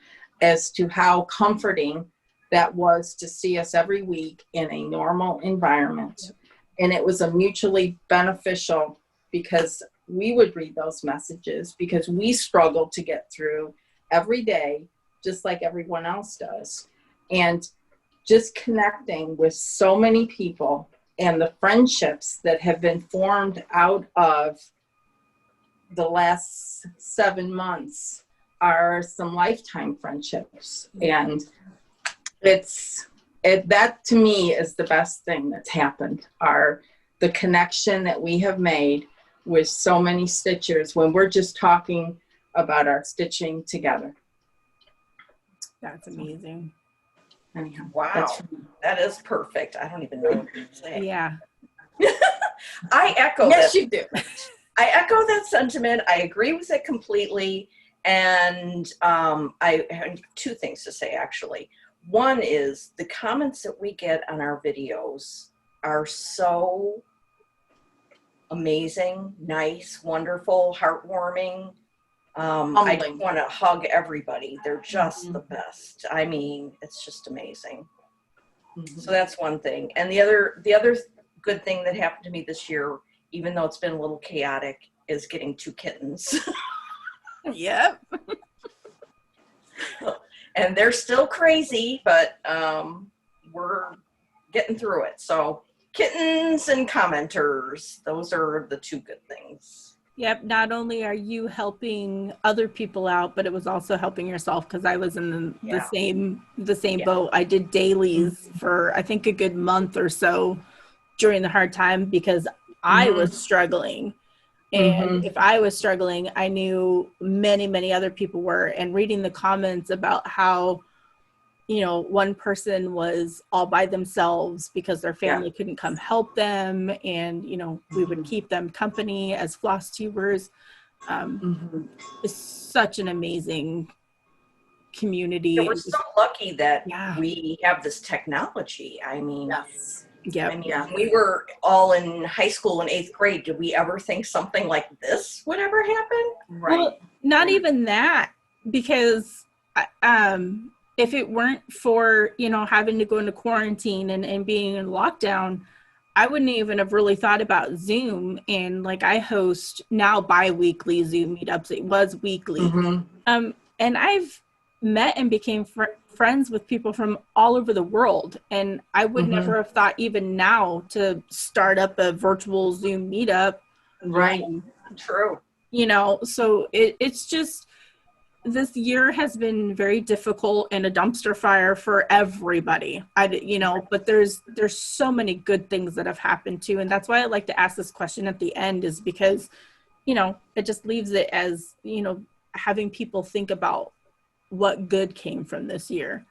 as to how comforting that was to see us every week in a normal environment. And it was a mutually beneficial, because we would read those messages because we struggled to get through every day, just like everyone else does. And just connecting with so many people and the friendships that have been formed out of the last 7 months are some lifetime friendships. And that to me is the best thing that's happened, are the connection that we have made with so many stitchers when we're just talking about our stitching together. That's amazing. Anyhow, Wow. That is perfect. I don't even know what to say. Yeah. I echo yes, that. you do. I echo that sentiment. I agree with it completely. And I have two things to say, actually. One is the comments that we get on our videos are so amazing, nice, wonderful, heartwarming. I just want to hug everybody. They're just the best. I mean, it's just amazing. So that's one thing. And the other good thing that happened to me this year, even though it's been a little chaotic, is getting 2 kittens. Yep. And they're still crazy, but we're getting through it. So kittens and commenters, those are the 2 good things. Yep. Not only are you helping other people out, but it was also helping yourself, because I was in the same boat. I did dailies for I think a good month or so during the hard time because I was struggling. And if I was struggling, I knew many, many other people were. And reading the comments about how, one person was all by themselves because their family couldn't come help them. And, we would keep them company as Flosstubers. It's such an amazing community. Yeah, we're so lucky that we have this technology. I mean, when we were all in high school in 8th grade, did we ever think something like this would ever happen? Right. Well, not even that, because if it weren't for, having to go into quarantine and being in lockdown, I wouldn't even have really thought about Zoom. And like, I host now bi-weekly Zoom meetups. It was weekly. And I've met and became friends with people from all over the world. And I would never have thought even now to start up a virtual Zoom meetup. Right. True. So it's just, this year has been very difficult and a dumpster fire for everybody. But there's so many good things that have happened too. And that's why I like to ask this question at the end, is because, it just leaves it as, having people think about what good came from this year.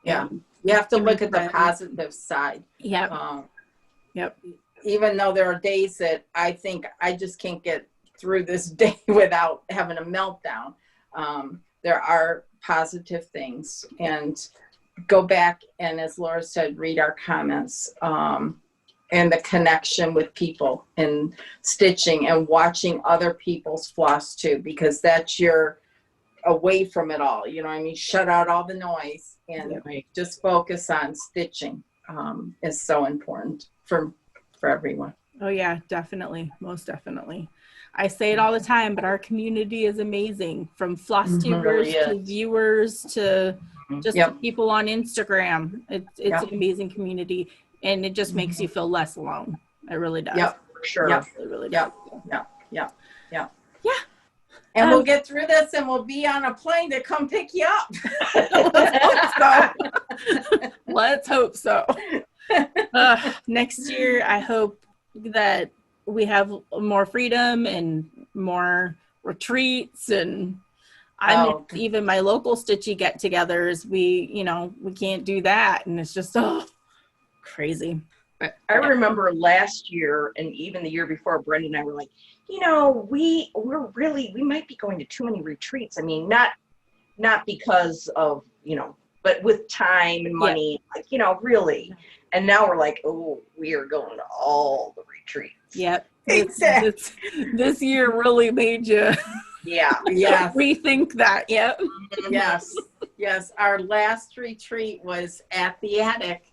Yeah. You have to look at the positive side. Yeah. Yep. even though there are days that I think I just can't get through this day without having a meltdown, there are positive things. And go back and, as Laura said, read our comments, and the connection with people and stitching and watching other people's floss too, because that's your away from it all. You know what I mean? Shut out all the noise and just focus on stitching is so important for everyone. Oh yeah, definitely. Most definitely. I say it all the time, but our community is amazing, from Flosstubers really to is. viewers to just Yep. to people on Instagram. It's Yep. an amazing community, and it just makes you feel less alone. It really does. Yep. For sure. Yep. It really Yep. does. Yeah. Yeah. And we'll get through this and we'll be on a plane to come pick you up. Let's hope so. Next year, I hope that we have more freedom and more retreats, and I miss even my local stitchy get-togethers. We can't do that, and it's just crazy. I remember last year and even the year before, Brenda and I were like, we might be going to too many retreats. I mean, not because of, but with time and money, really. And now we're like, oh, we are going to all the retreats. Yep. Exactly. This year really made you rethink that. Yep. Yes. Our last retreat was at the attic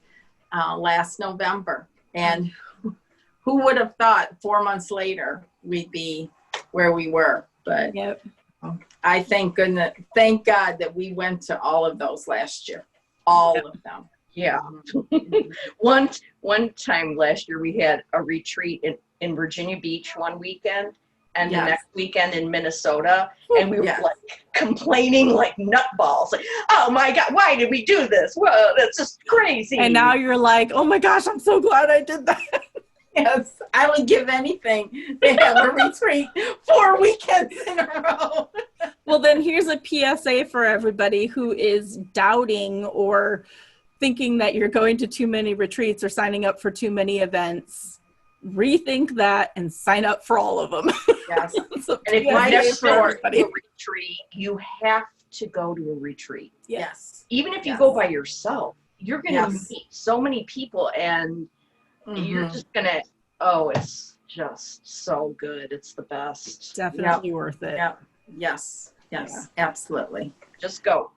last November. And who would have thought 4 months later we'd be where we were? But I thank God that we went to all of those last year. All of them. Yeah. One time last year we had a retreat in Virginia Beach one weekend, and the next weekend in Minnesota, and we were like complaining like nutballs, like, oh my God, why did we do this? Whoa, that's just crazy. And now you're like, oh my gosh, I'm so glad I did that. Yes, I would give anything to have a retreat 4 weekends in a row. Well, then here's a PSA for everybody who is doubting or thinking that you're going to too many retreats or signing up for too many events. Rethink that and sign up for all of them. Yes. So and if you've PSA never for been to everybody. a retreat, you have to go to a retreat. Yes. Even if you go by yourself, you're going to meet so many people, and you're just going to, it's just so good. It's the best. Definitely worth it. Yep. Yes. Absolutely. Just go.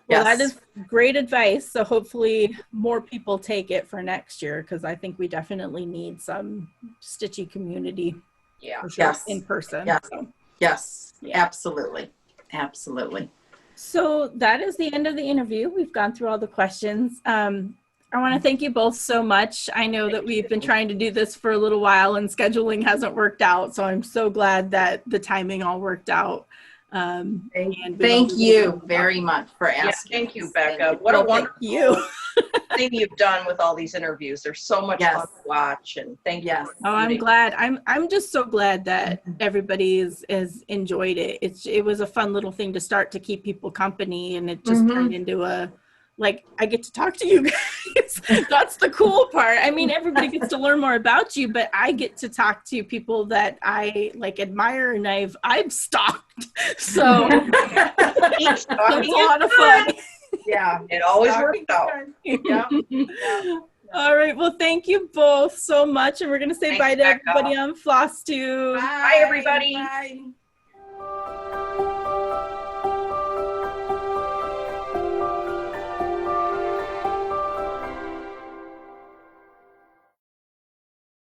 Well, that is great advice. So hopefully more people take it for next year, because I think we definitely need some stitchy community. Yeah. For sure, in person. Yes. So. Yes. Absolutely. So that is the end of the interview. We've gone through all the questions. I want to thank you both so much. I know that we've been trying to do this for a little while and scheduling hasn't worked out. So I'm so glad that the timing all worked out. Thank you very much for asking. Thank you, Becca. What a wonderful thing you've done with all these interviews. They're so much fun to watch, and thank you. Oh, I'm glad. I'm just so glad that everybody has enjoyed it. It was a fun little thing to start to keep people company, and it just turned into I get to talk to you guys. That's the cool part. I mean, everybody gets to learn more about you, but I get to talk to people that I admire and I've stalked. So it's a lot of fun. Yeah, it always works out. All right. Well, thank you both so much. And we're going to say bye to everybody on Flosstube. Bye, everybody. Bye.